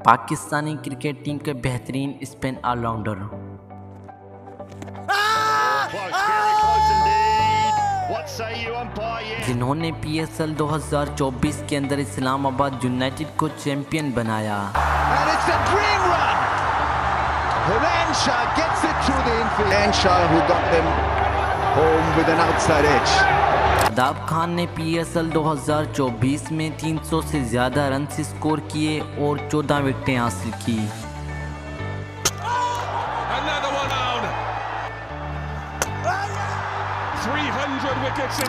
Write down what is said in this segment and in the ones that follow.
Pakistani cricket team के बेहतरीन spin allrounder. जिन्होंने PSL 2024 के अंदर इस्लामाबाद यूनाइटेड को चैंपियन बनाया। शादाब खान ने PSL 2024 में 300 से ज़्यादा रन स्कोर किए और 14 विकेटें हासिल की।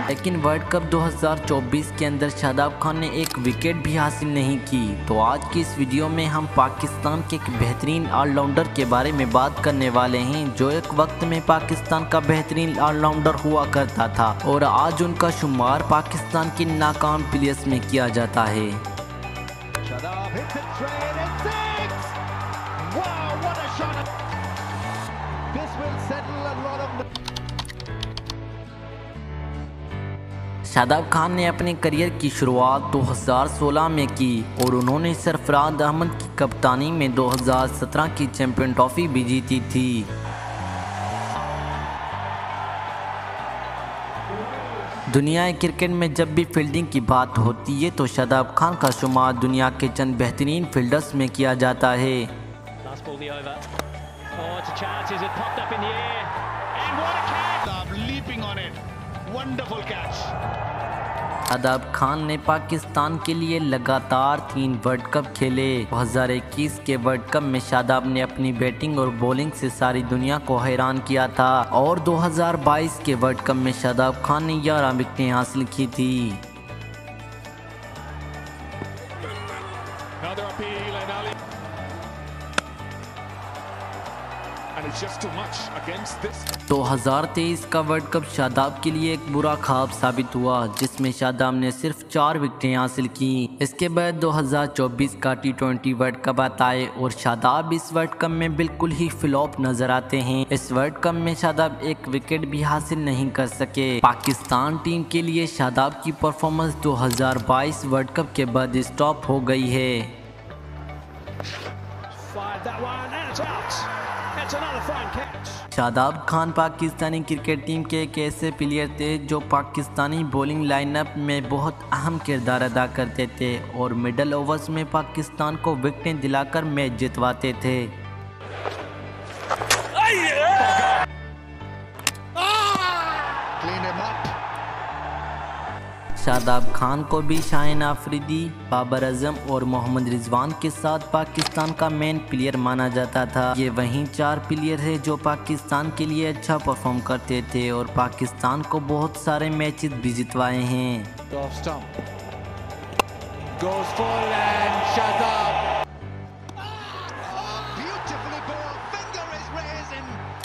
लेकिन वर्ल्ड कप 2024 के अंदर शादाब खान ने एक विकेट भी हासिल नहीं की। तो आज की इस वीडियो में हम पाकिस्तान के एक बेहतरीन ऑलराउंडर के बारे में बात करने वाले हैं जो एक वक्त में पाकिस्तान का बेहतरीन ऑलराउंडर हुआ करता था और आज उनका शुमार पाकिस्तान के नाकाम प्लेयर्स में किया जाता है। शादाब खान ने अपने करियर की शुरुआत 2016 में की और उन्होंने सरफराज अहमद की कप्तानी में 2017 की चैंपियन ट्रॉफी भी जीती थी। दुनिया क्रिकेट में जब भी फील्डिंग की बात होती है तो शादाब खान का शुमार दुनिया के चंद बेहतरीन फील्डर्स में किया जाता है। शादाब खान ने पाकिस्तान के लिए लगातार 3 वर्ल्ड कप खेले। 2021 के वर्ल्ड कप में शादाब ने अपनी बैटिंग और बॉलिंग से सारी दुनिया को हैरान किया था और 2022 के वर्ल्ड कप में शादाब खान ने 11 विकेटें हासिल की थी। तो 2023 का वर्ल्ड कप शादाब के लिए एक बुरा ख्वाब साबित हुआ जिसमें शादाब ने सिर्फ 4 विकेटें हासिल की। इसके बाद 2024 का T20 वर्ल्ड कप आता है और शादाब इस वर्ल्ड कप में बिल्कुल ही फ्लॉप नजर आते हैं। इस वर्ल्ड कप में शादाब एक विकेट भी हासिल नहीं कर सके। पाकिस्तान टीम के लिए शादाब की परफॉर्मेंस 2022 वर्ल्ड कप के बाद स्टॉप हो गई है। शादाब खान पाकिस्तानी क्रिकेट टीम के एक ऐसे प्लेयर थे जो पाकिस्तानी बॉलिंग लाइनअप में बहुत अहम किरदार अदा करते थे और मिडल ओवर्स में पाकिस्तान को विकेटें दिलाकर मैच जितवाते थे। शादाब खान को भी शाहीन आफरीदी, बाबर आजम और मोहम्मद रिजवान के साथ पाकिस्तान का मेन प्लेयर माना जाता था। ये वही 4 प्लेयर है जो पाकिस्तान के लिए अच्छा परफॉर्म करते थे और पाकिस्तान को बहुत सारे मैचेस भी जितवाए हैं।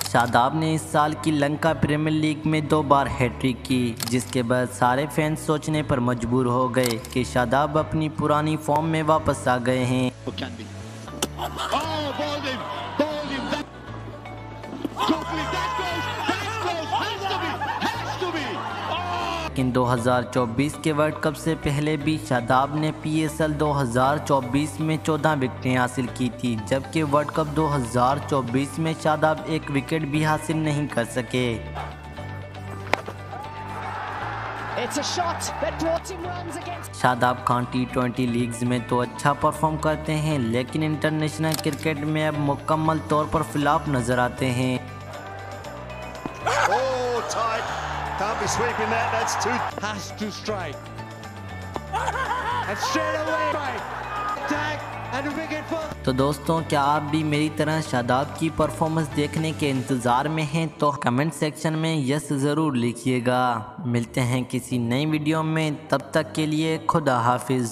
शादाब ने इस साल की लंका प्रीमियर लीग में 2 बार हैट्रिक की जिसके बाद सारे फैंस सोचने पर मजबूर हो गए कि शादाब अपनी पुरानी फॉर्म में वापस आ गए हैं। लेकिन 2024 के वर्ल्ड कप से पहले भी शादाब ने PSL 2024 में 14 विकेटें हासिल की थी जबकि वर्ल्ड कप 2024 में शादाब एक विकेट भी हासिल नहीं कर सके। शादाब खान T20 लीग्स में तो अच्छा परफॉर्म करते हैं लेकिन इंटरनेशनल क्रिकेट में अब मुकम्मल तौर पर फ्लॉप नजर आते हैं। Can't be sweeping that, that's too... Has to strike. And straight away, attack and a wicket for... तो दोस्तों क्या आप भी मेरी तरह शादाब की परफॉर्मेंस देखने के इंतज़ार में हैं तो कमेंट सेक्शन में यस ज़रूर लिखिएगा। मिलते हैं किसी नई वीडियो में, तब तक के लिए खुदा हाफिज़।